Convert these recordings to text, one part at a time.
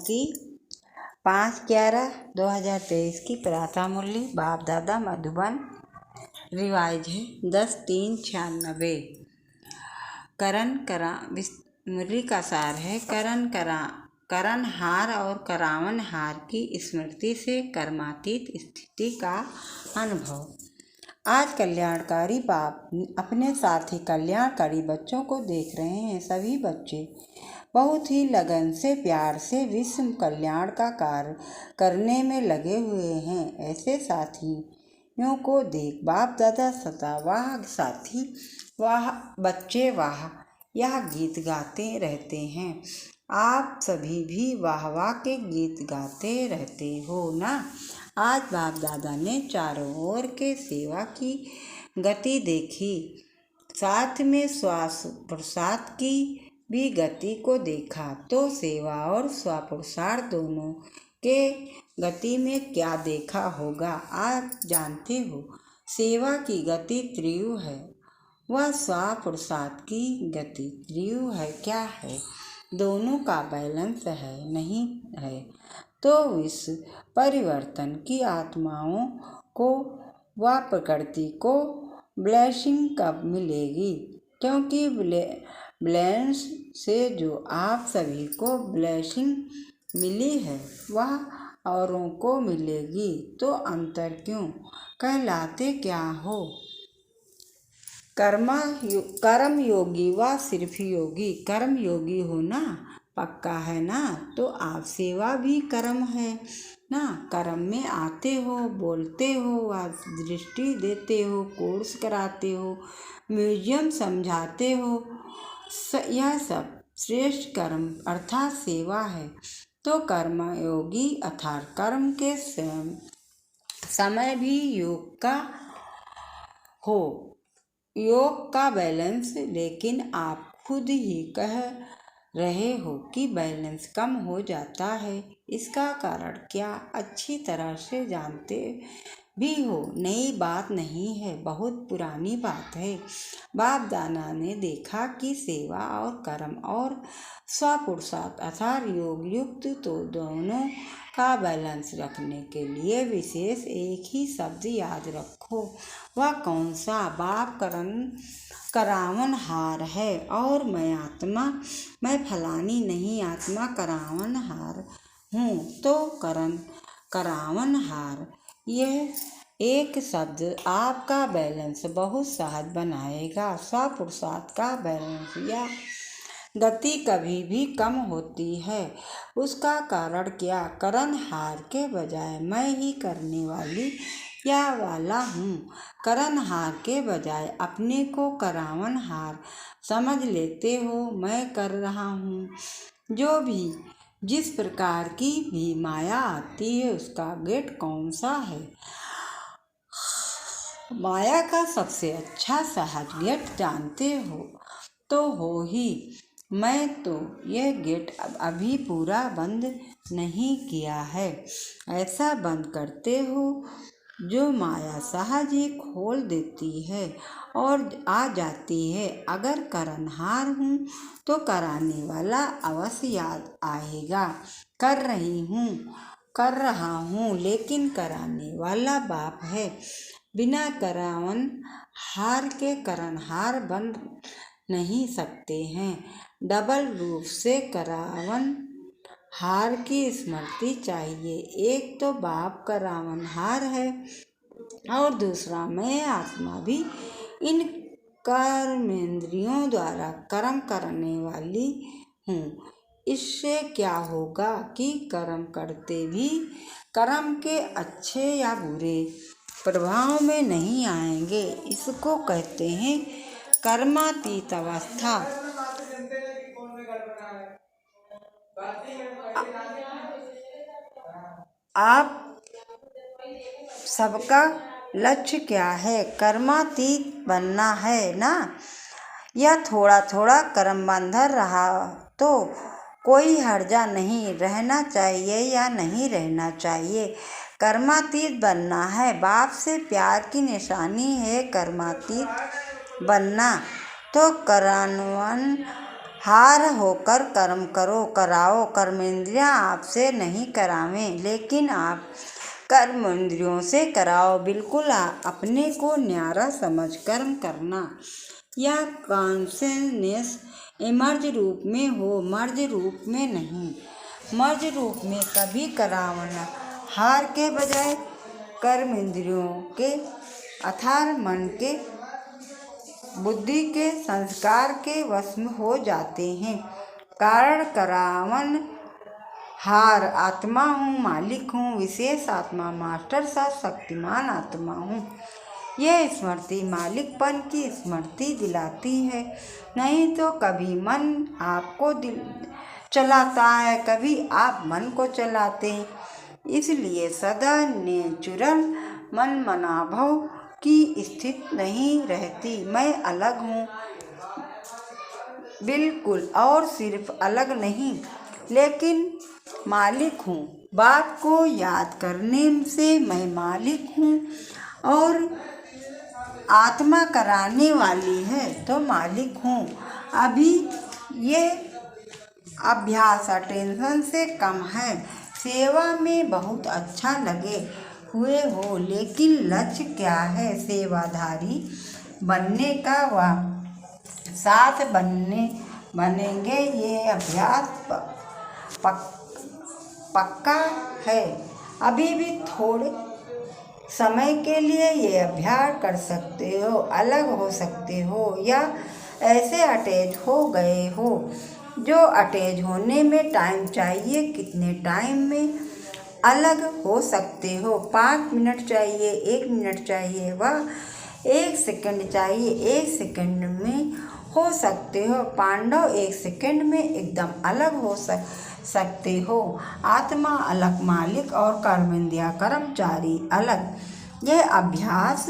की 5/11/2023 की प्रातः मुरली बाप दादा मधुबन रिवाइज है 10/3/96। मुरली का सार है करण हार और करावन हार की स्मृति से कर्मातीत स्थिति का अनुभव। आज कल्याणकारी बाप अपने साथी कल्याणकारी बच्चों को देख रहे हैं। सभी बच्चे बहुत ही लगन से प्यार से विश्व कल्याण का कार्य करने में लगे हुए हैं। ऐसे साथियों को देख बाप दादा सदा वाह साथी वाह बच्चे वाह यह गीत गाते रहते हैं। आप सभी भी वाह वाह के गीत गाते रहते हो ना। आज बाप दादा ने चारों ओर के सेवा की गति देखी, साथ में श्वास प्रश्वास की भी गति को देखा। तो सेवा और स्वपुरुषार्थ दोनों के गति में क्या देखा होगा आप जानते हो। सेवा की गति त्रियु है, वह स्वपुरुषार्थ की गति त्रियु है। क्या है? दोनों का बैलेंस है नहीं है तो इस परिवर्तन की आत्माओं को व प्रकृति को ब्लेसिंग कब मिलेगी? क्योंकि ब्लेंस से जो आप सभी को ब्लेसिंग मिली है वह औरों को मिलेगी। तो अंतर क्यों? कहलाते क्या हो? कर्म योगी व सिर्फ योगी। कर्म योगी हो ना, पक्का है ना। तो आप सेवा भी कर्म है ना। कर्म में आते हो, बोलते हो व दृष्टि देते हो, कोर्स कराते हो, म्यूजियम समझाते हो, यह सब श्रेष्ठ कर्म अर्थात सेवा है। तो कर्मयोगी अर्थात कर्म के समय भी योग का हो, योग का बैलेंस। लेकिन आप खुद ही कह रहे हो कि बैलेंस कम हो जाता है। इसका कारण क्या अच्छी तरह से जानते भी हो। नई बात नहीं है, बहुत पुरानी बात है। बाप दादा ने देखा कि सेवा और कर्म और स्वपुरुषार्थ अर्थात योग युक्त तो दोनों का बैलेंस रखने के लिए विशेष एक ही शब्द याद रखो। वह कौन सा? बाप करावन हार है और मैं आत्मा, मैं फलानी नहीं, आत्मा करावन हार हूँ। तो करावन हार यह एक शब्द आपका बैलेंस बहुत सहज बनाएगा। स्वपुरुषार्थ का बैलेंस या गति कभी भी कम होती है। उसका कारण क्या? करण हार के बजाय मैं ही करने वाली या वाला हूँ। करण हार के बजाय अपने को करावन हार समझ लेते हो। मैं कर रहा हूँ जो भी जिस प्रकार की भी माया आती है उसका गेट कौन सा है? माया का सबसे अच्छा सहज गेट जानते हो तो हो ही। मैं तो यह गेट अभी पूरा बंद नहीं किया है। ऐसा बंद करते हो जो माया सहज ही खोल देती है और आ जाती है। अगर करनहार हूँ तो कराने वाला अवश्य याद आएगा। कर रहा हूँ लेकिन कराने वाला बाप है। बिना करावन हार के करनहार बन नहीं सकते हैं। डबल रूप से करावन हार की स्मृति चाहिए। एक तो बाप करावन हार है और दूसरा मैं आत्मा भी इन कर्मेंद्रियों द्वारा कर्म करने वाली हूँ। इससे क्या होगा कि कर्म करते भी कर्म के अच्छे या बुरे प्रभाव में नहीं आएंगे। इसको कहते हैं कर्मातीत अवस्था। आप सबका लक्ष्य क्या है? कर्मातीत बनना है ना। या थोड़ा थोड़ा कर्म बंधन रहा तो कोई हर्जा नहीं, रहना चाहिए या नहीं रहना चाहिए। कर्मातीत बनना है। बाप से प्यार की निशानी है कर्मातीत बनना। तो करावन हार होकर कर्म करो कराओ, कर्मेंद्रियां आपसे नहीं करावें, लेकिन आप कर्म इंद्रियों से कराओ। बिल्कुल अपने को न्यारा समझ कर्म करना। यह कॉन्शसनेस इमर्ज रूप में हो, मर्ज रूप में नहीं। मर्ज रूप में कभी करावना। हार के बजाय कर्म इंद्रियों के अथार मन के बुद्धि के संस्कार के वश में हो जाते हैं। कारण करावन हार आत्मा हूँ, मालिक हूँ, विशेष आत्मा, मास्टर शक्तिमान आत्मा हूँ। यह स्मृति मालिकपन की स्मृति दिलाती है। नहीं तो कभी मन आपको चलाता है, कभी आप मन को चलाते हैं। इसलिए सदा नेचुरल मन मनाभव की स्थिति नहीं रहती। मैं अलग हूँ, बिल्कुल, और सिर्फ अलग नहीं लेकिन मालिक हूँ। बात को याद करने से मैं मालिक हूँ और आत्मा कराने वाली है तो मालिक हूँ। अभी ये अभ्यास अटेंशन से कम है। सेवा में बहुत अच्छा लगे हुए हो, लेकिन लक्ष्य क्या है? सेवाधारी बनने का व साथ बनेंगे। ये अभ्यास पक्का है। अभी भी थोड़े समय के लिए ये अभ्यास कर सकते हो, अलग हो सकते हो या ऐसे अटैच हो गए हो जो अटैच होने में टाइम चाहिए। कितने टाइम में अलग हो सकते हो? 5 मिनट चाहिए, 1 मिनट चाहिए, वह 1 सेकंड चाहिए, 1 सेकंड में हो सकते हो। पांडव 1 सेकंड में एकदम अलग हो सकते हो। आत्मा अलग, मालिक और कर्मेंद्रिय कर्मचारी अलग। यह अभ्यास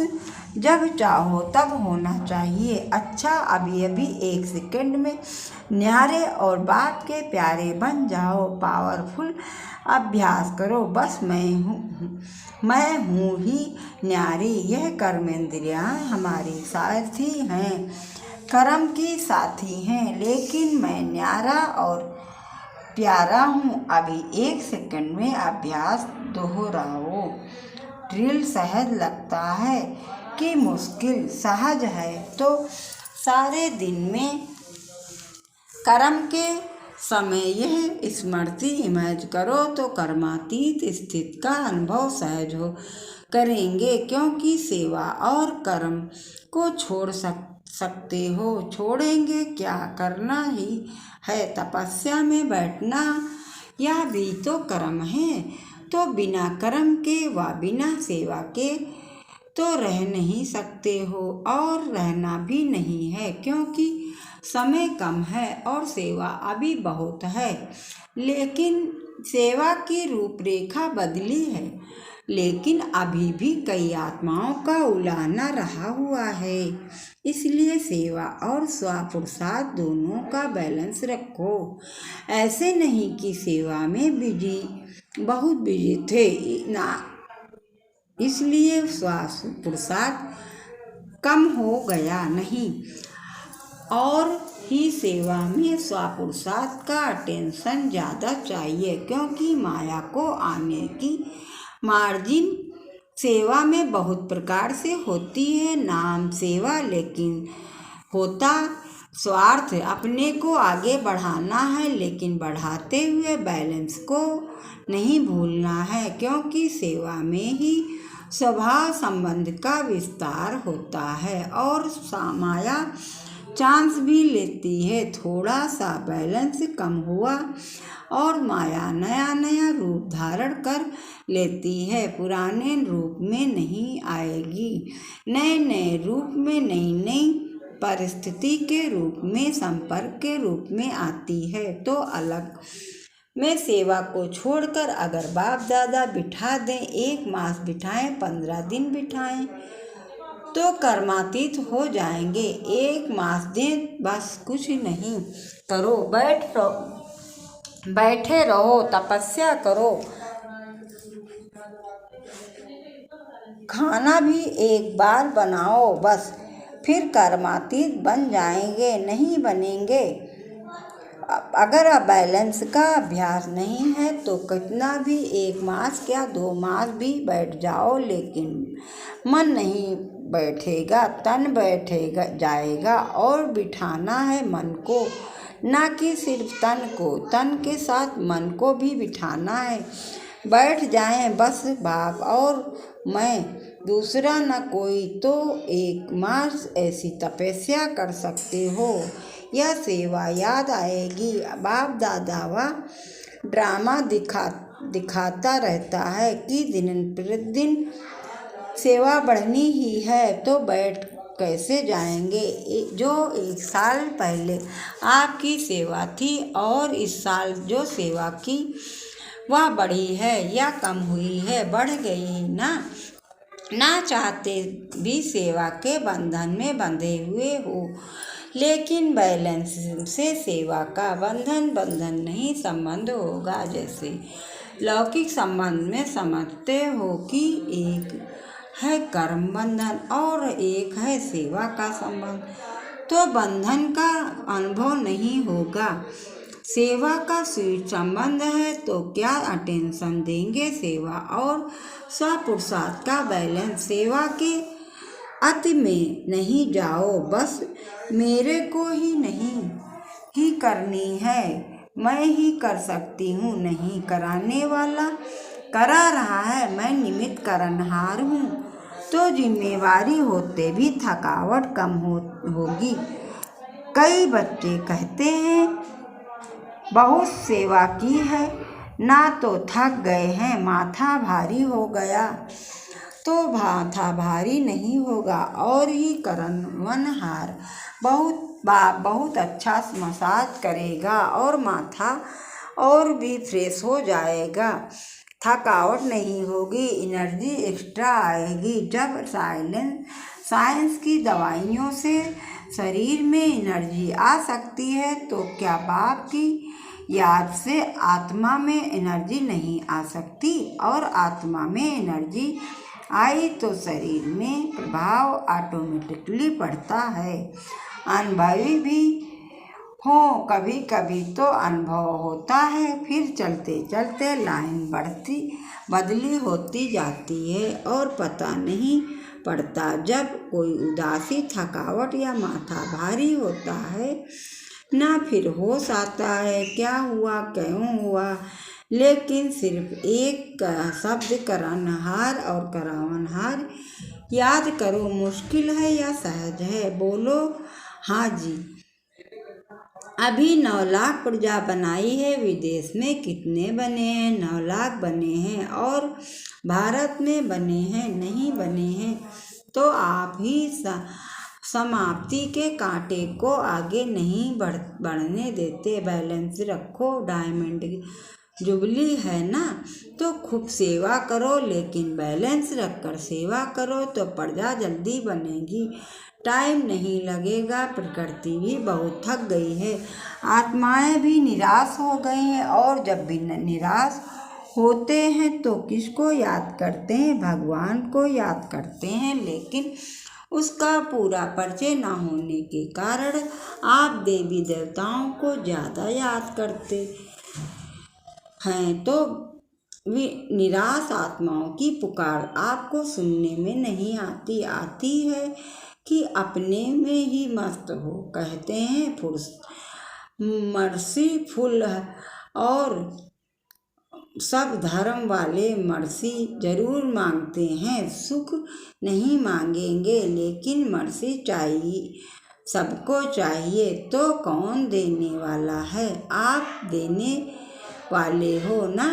जब चाहो तब होना चाहिए। अच्छा, अभी 1 सेकंड में न्यारे और बाप के प्यारे बन जाओ। पावरफुल अभ्यास करो। बस मैं हूँ ही न्यारी। यह कर्मेंद्रियाँ हमारी साथी हैं, कर्म की साथी हैं, लेकिन मैं न्यारा और प्यारा हूँ। अभी 1 सेकंड में अभ्यास दोहराओ। ड्रिल सहज लगता है कि मुश्किल? सहज है तो सारे दिन में कर्म के समय यह स्मृति इमेज करो तो कर्मातीत स्थिति का अनुभव सहज हो करेंगे, क्योंकि सेवा और कर्म को छोड़ सकते हो। छोड़ेंगे क्या? करना ही है। तपस्या में बैठना यह भी तो कर्म है। तो बिना कर्म के व बिना सेवा के तो रह नहीं सकते हो और रहना भी नहीं है, क्योंकि समय कम है और सेवा अभी बहुत है। लेकिन सेवा की रूपरेखा बदली है, लेकिन अभी भी कई आत्माओं का उलाहना रहा हुआ है। इसलिए सेवा और स्वपुरुषार्थ दोनों का बैलेंस रखो। ऐसे नहीं कि सेवा में बहुत बिजी थे ना, इसलिए पुरुषार्थ कम हो गया, नहीं। और ही सेवा में स्वपुरुषार्थ का अटेंशन ज़्यादा चाहिए, क्योंकि माया को आने की मार्जिन सेवा में बहुत प्रकार से होती है। नाम सेवा, लेकिन होता स्वार्थ। अपने को आगे बढ़ाना है, लेकिन बढ़ाते हुए बैलेंस को नहीं भूलना है, क्योंकि सेवा में ही स्वभाव संबंध का विस्तार होता है और माया चांस भी लेती है। थोड़ा सा बैलेंस कम हुआ और माया नया नया रूप धारण कर लेती है। पुराने रूप में नहीं आएगी, नए नए रूप में, नई नई परिस्थिति के रूप में, संपर्क के रूप में आती है। तो अलग में सेवा को छोड़कर अगर बाप दादा बिठा दें, 1 मास बिठाएं, 15 दिन बिठाएं, तो कर्मातीत हो जाएंगे। 1 मास दें, बस कुछ नहीं करो, बैठे रहो, तपस्या करो, खाना भी 1 बार बनाओ, बस फिर कर्मातीत बन जाएंगे। नहीं बनेंगे अगर बैलेंस का अभ्यास नहीं है तो कितना भी 1 मास क्या 2 मास भी बैठ जाओ, लेकिन मन नहीं बैठेगा, तन बैठेगा जाएगा। और बिठाना है मन को, ना कि सिर्फ तन को, तन के साथ मन को भी बिठाना है। बैठ जाएं बस बाप और मैं, दूसरा न कोई। तो 1 मास ऐसी तपस्या कर सकते हो। यह सेवा याद आएगी। बाप दादा वा ड्रामा दिखाता रहता है कि दिन प्रतिदिन सेवा बढ़नी ही है, तो बैठ कैसे जाएंगे। जो 1 साल पहले आपकी सेवा थी और इस साल जो सेवा की वह बढ़ी है या कम हुई है, बढ़ गई ना चाहते भी सेवा के बंधन में बंधे हुए हो, लेकिन बैलेंस से सेवा का बंधन नहीं संबंध होगा। जैसे लौकिक संबंध में समझते हो कि एक है कर्म बंधन और एक है सेवा का संबंध, तो बंधन का अनुभव नहीं होगा। सेवा का स्वीट संबंध है तो क्या अटेंशन देंगे सेवा और स्वपुरुषार्थ का बैलेंस। सेवा के अति में नहीं जाओ, बस मेरे को ही करनी है, मैं ही कर सकती हूँ, नहीं कराने वाला करा रहा है, मैं निमित्त करनहार हूँ। तो जिम्मेवारी होते भी थकावट कम होगी। कई बच्चे कहते हैं बहुत सेवा की है ना तो थक गए हैं, माथा भारी हो गया। तो माथा भारी नहीं होगा और ही करनहार बहुत अच्छा मसाज करेगा और माथा और भी फ्रेश हो जाएगा। थकावट नहीं होगी, एनर्जी एक्स्ट्रा आएगी। जब साइंस की दवाइयों से शरीर में एनर्जी आ सकती है, तो क्या बाप की याद से आत्मा में एनर्जी नहीं आ सकती। और आत्मा में एनर्जी आई तो शरीर में प्रभाव ऑटोमेटिकली पड़ता है। अनुभवी भी हो कभी कभी तो अनुभव होता है, फिर चलते चलते लाइन बदली होती जाती है और पता नहीं पड़ता। जब कोई उदासी, थकावट या माथा भारी होता है ना फिर होश आता है क्या हुआ क्यों हुआ, लेकिन सिर्फ एक शब्द करनहार और करावनहार याद करो। मुश्किल है या सहज है? बोलो हाँ जी। अभी 9 लाख प्रजा बनाई है, विदेश में कितने बने हैं? 9 लाख बने हैं। और भारत में बने हैं? नहीं बने हैं। तो आप ही समाप्ति के कांटे को आगे नहीं बढ़ने देते। बैलेंस रखो। डायमंड जुबली है ना, तो खूब सेवा करो, लेकिन बैलेंस रखकर सेवा करो तो प्रजा जल्दी बनेगी, टाइम नहीं लगेगा। प्रकृति भी बहुत थक गई है, आत्माएं भी निराश हो गई हैं। और जब भी निराश होते हैं तो किसको याद करते हैं? भगवान को याद करते हैं, लेकिन उसका पूरा परिचय न होने के कारण आप देवी देवताओं को ज़्यादा याद करते हैं। तो निराश आत्माओं की पुकार आपको सुनने में नहीं आती है कि अपने में ही मस्त हो। कहते हैं मर्सीफुल और सब धर्म वाले मर्सी जरूर मांगते हैं, सुख नहीं मांगेंगे, लेकिन मर्सी चाहिए, सबको चाहिए। तो कौन देने वाला है? आप देने वाले हो ना,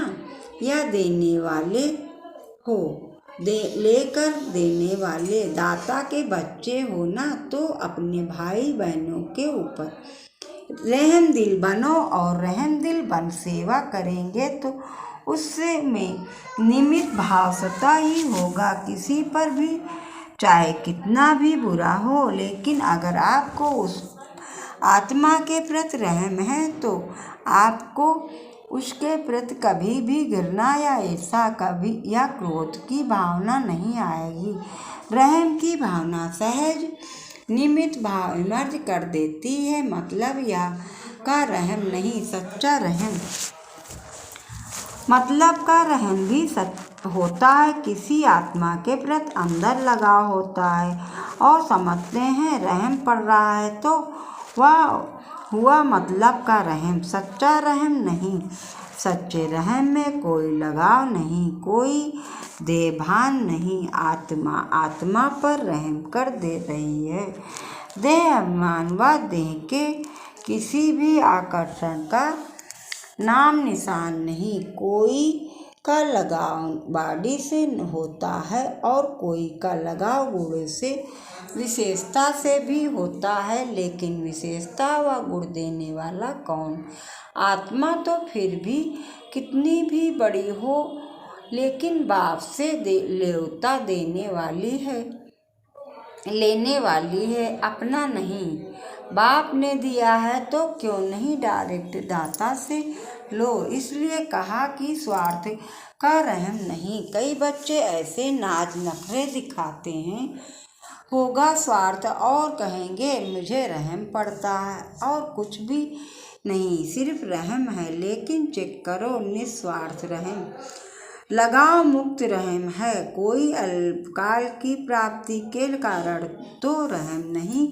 या देने वाले हो? लेकर देने वाले दाता के बच्चे हो ना, तो अपने भाई बहनों के ऊपर रहम दिल बनो और रहम दिल बन सेवा करेंगे तो उससे में निमित्त भाव सता ही होगा, किसी पर भी, चाहे कितना भी बुरा हो। लेकिन अगर आपको उस आत्मा के प्रति रहम है तो आपको उसके प्रति कभी भी घृणा या ईर्ष्या कभी या क्रोध की भावना नहीं आएगी। रहम की भावना सहज निमित्त भाव इमर्ज कर देती है। मतलब यह का रहम नहीं, सच्चा रहम मतलब का रहम भी होता है। किसी आत्मा के प्रति अंदर लगाव होता है और समझते हैं रहम पड़ रहा है तो वह हुआ मतलब का रहम, सच्चा रहम नहीं। सच्चे रहम में कोई लगाव नहीं, कोई देभान नहीं। आत्मा पर रहम कर दे रही है। देह अभिमान व देह के किसी भी आकर्षण का नाम निशान नहीं। कोई का लगाव बॉडी से होता है और कोई का लगाव गुण से, विशेषता से भी होता है, लेकिन विशेषता व गुण देने वाला कौन? आत्मा तो फिर भी कितनी भी बड़ी हो, लेकिन बाप से लेवता लेने वाली है, अपना नहीं। बाप ने दिया है तो क्यों नहीं डायरेक्ट दाता से लो। इसलिए कहा कि स्वार्थ का रहम नहीं। कई बच्चे ऐसे नाच नखरे दिखाते हैं, होगा स्वार्थ और कहेंगे मुझे रहम पड़ता है, और कुछ भी नहीं, सिर्फ रहम है। लेकिन चेक करो, निस्वार्थ रहम, लगाव मुक्त रहम है। कोई अल्पकाल की प्राप्ति के कारण तो रहम नहीं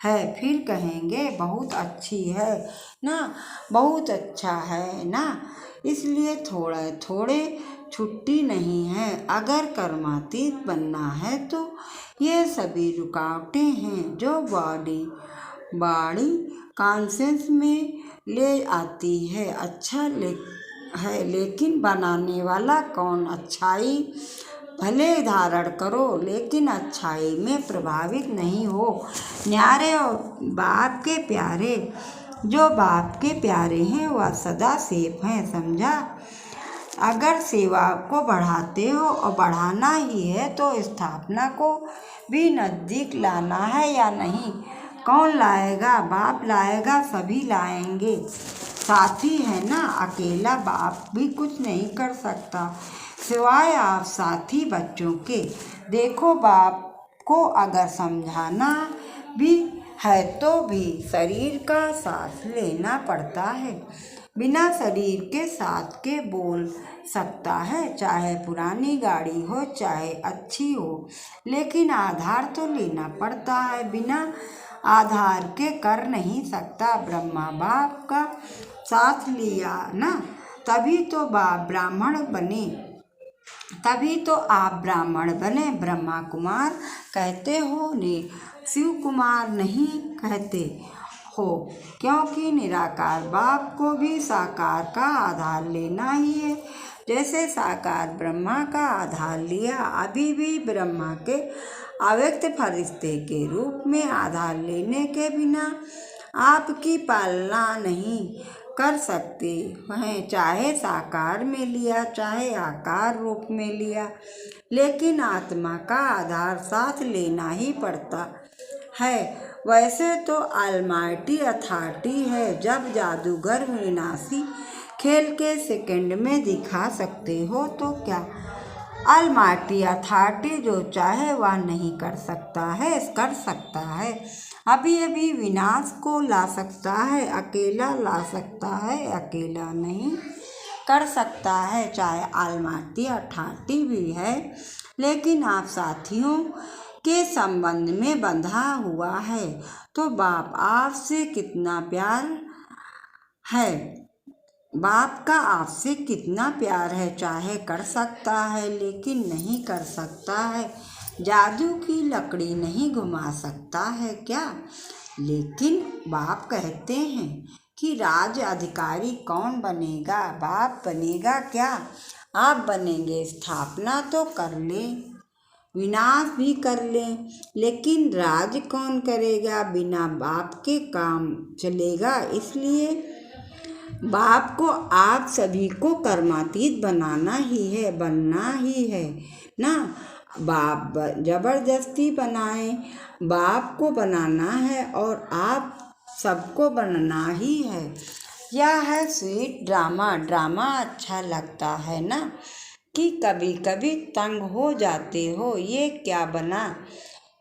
है। फिर कहेंगे बहुत अच्छी है ना, बहुत अच्छा है ना, इसलिए थोड़े छुट्टी नहीं है। अगर कर्मातीत बनना है तो ये सभी रुकावटें हैं जो बॉडी कॉन्शियस में ले आती है। अच्छा है, लेकिन बनाने वाला कौन? अच्छाई भले धारण करो, लेकिन अच्छाई में प्रभावित नहीं हो। न्यारे और बाप के प्यारे, जो बाप के प्यारे हैं वह सदा सेफ हैं, समझा? अगर सेवा को बढ़ाते हो और बढ़ाना ही है तो स्थापना को भी नज़दीक लाना है या नहीं? कौन लाएगा? बाप लाएगा, सभी लाएंगे, साथी है ना। अकेला बाप भी कुछ नहीं कर सकता सिवाय आप साथी बच्चों के। देखो, बाप को अगर समझाना भी है तो भी शरीर का साथ लेना पड़ता है। बिना शरीर के साथ के बोल सकता है, चाहे पुरानी गाड़ी हो चाहे अच्छी हो, लेकिन आधार तो लेना पड़ता है। बिना आधार के कर नहीं सकता। ब्रह्मा बाप का साथ लिया ना, तभी तो बाप ब्राह्मण बने, तभी तो आप ब्राह्मण बने। ब्रह्मा कुमार कहते हो ने, शिव कुमार नहीं कहते हो, क्योंकि निराकार बाप को भी साकार का आधार लेना ही है। जैसे साकार ब्रह्मा का आधार लिया, अभी भी ब्रह्मा के अव्यक्त फरिश्ते के रूप में आधार लेने के बिना आपकी पालना नहीं कर सकते हैं। चाहे साकार में लिया, चाहे आकार रूप में लिया, लेकिन आत्मा का आधार साथ लेना ही पड़ता है। वैसे तो ऑलमाइटी अथॉरिटी है, जब जादूगर विनाशी खेल के सेकंड में दिखा सकते हो तो क्या ऑलमाइटी अथॉरिटी जो चाहे वह नहीं कर सकता है? कर सकता है, अभी अभी विनाश को ला सकता है, अकेला ला सकता है, अकेला नहीं कर सकता है। चाहे ऑलमाइटी अथॉरिटी भी है, लेकिन आप साथियों के संबंध में बंधा हुआ है, तो बाप आपसे कितना प्यार है, बाप का आपसे कितना प्यार है। चाहे कर सकता है, लेकिन नहीं कर सकता है। जादू की लकड़ी नहीं घुमा सकता है क्या? लेकिन बाप कहते हैं कि राज अधिकारी कौन बनेगा? बाप बनेगा क्या? आप बनेंगे। स्थापना तो कर ले, विनाश भी कर ले, लेकिन राज कौन करेगा? बिना बाप के काम चलेगा। इसलिए बाप को आप सभी को कर्मातीत बनाना ही है, बनना ही है ना। बाप जबरदस्ती बनाए, बाप को बनाना है और आप सबको बनना ही है। यह है स्वीट ड्रामा। ड्रामा अच्छा लगता है ना, कि कभी कभी तंग हो जाते हो, ये क्या बना,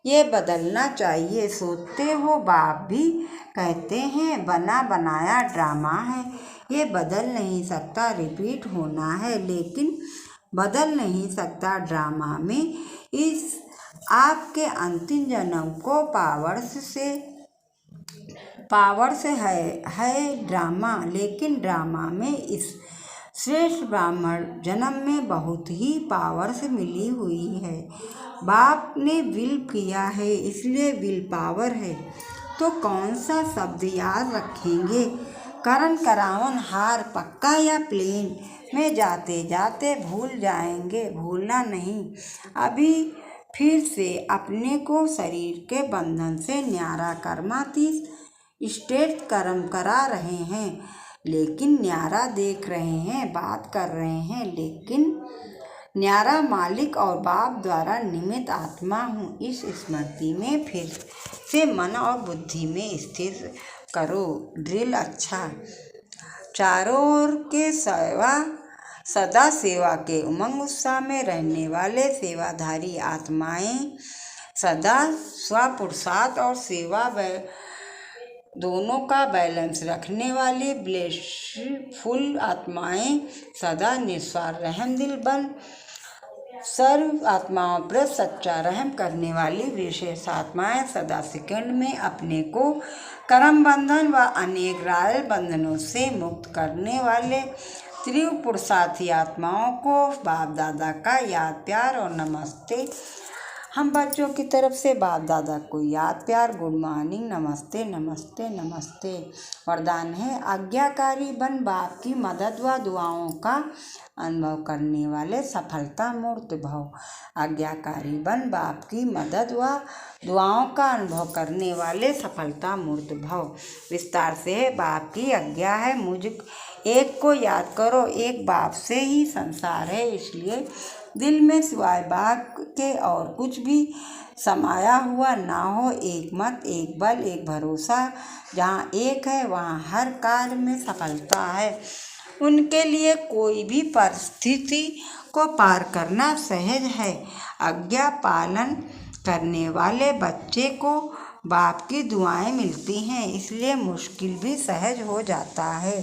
ये बदलना चाहिए। सोचते हो बाप भी कहते हैं बना बनाया ड्रामा है। ये बदल नहीं सकता, रिपीट होना है, लेकिन बदल नहीं सकता ड्रामा में। इस आपके अंतिम जन्म को पावर से है ड्रामा, लेकिन ड्रामा में इस श्रेष्ठ ब्राह्मण जन्म में बहुत ही पावर से मिली हुई है। बाप ने विल किया है, इसलिए विल पावर है। तो कौन सा शब्द याद रखेंगे? करण, करावन, हार, पक्का या प्लेन में जाते जाते भूल जाएंगे। भूलना नहीं। अभी फिर से अपने को शरीर के बंधन से न्यारा कर्मातीत स्टेट कर्म करा रहे हैं, लेकिन न्यारा देख रहे हैं, बात कर रहे हैं, लेकिन न्यारा मालिक और बाप द्वारा निमित्त आत्मा हूँ। इस स्मृति में फिर से मन और बुद्धि में स्थिर करो। ड्रिल अच्छा। चारों ओर के सदा सेवा के उमंग उत्साह में रहने वाले सेवाधारी आत्माएं, सदा स्वपुरुषार्थ और सेवा दोनों का बैलेंस रखने वाली ब्लेसफुल आत्माएं, सदा निस्वार्थ रहम दिल बन सर्व आत्माओं पर सच्चा रहम करने वाली विशेष आत्माएं, सदा सेकंड में अपने को कर्म बंधन व अनेक रायल बंधनों से मुक्त करने वाले त्रिव पुरुषार्थी आत्माओं को बाप दादा का याद प्यार और नमस्ते। हम बच्चों की तरफ से बाप दादा को याद प्यार, गुड मॉर्निंग, नमस्ते नमस्ते नमस्ते। वरदान है आज्ञाकारी बन बाप की मदद व दुआओं का अनुभव करने वाले सफलता मूर्त भव। आज्ञाकारी बन बाप की मदद व दुआओं का अनुभव करने वाले सफलता मूर्त भव। विस्तार से है बाप की आज्ञा है मुझ एक को याद करो। एक बाप से ही संसार है, इसलिए दिल में सिवाय बाप के और कुछ भी समाया हुआ ना हो। एक मत, एक बल, एक भरोसा। जहाँ एक है वहाँ हर कार्य में सफलता है। उनके लिए कोई भी परिस्थिति को पार करना सहज है। आज्ञा पालन करने वाले बच्चे को बाप की दुआएं मिलती हैं, इसलिए मुश्किल भी सहज हो जाता है।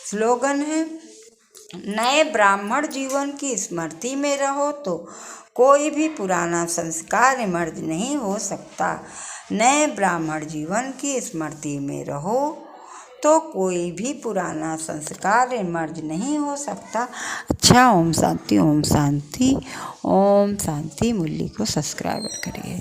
स्लोगन है नए ब्राह्मण जीवन की स्मृति में रहो तो कोई भी पुराना संस्कार इमर्ज नहीं हो सकता। नए ब्राह्मण जीवन की स्मृति में रहो तो कोई भी पुराना संस्कार इमर्ज नहीं हो सकता। अच्छा, ओम शांति, ओम शांति, ओम शांति। मुरली को सब्सक्राइब करिए।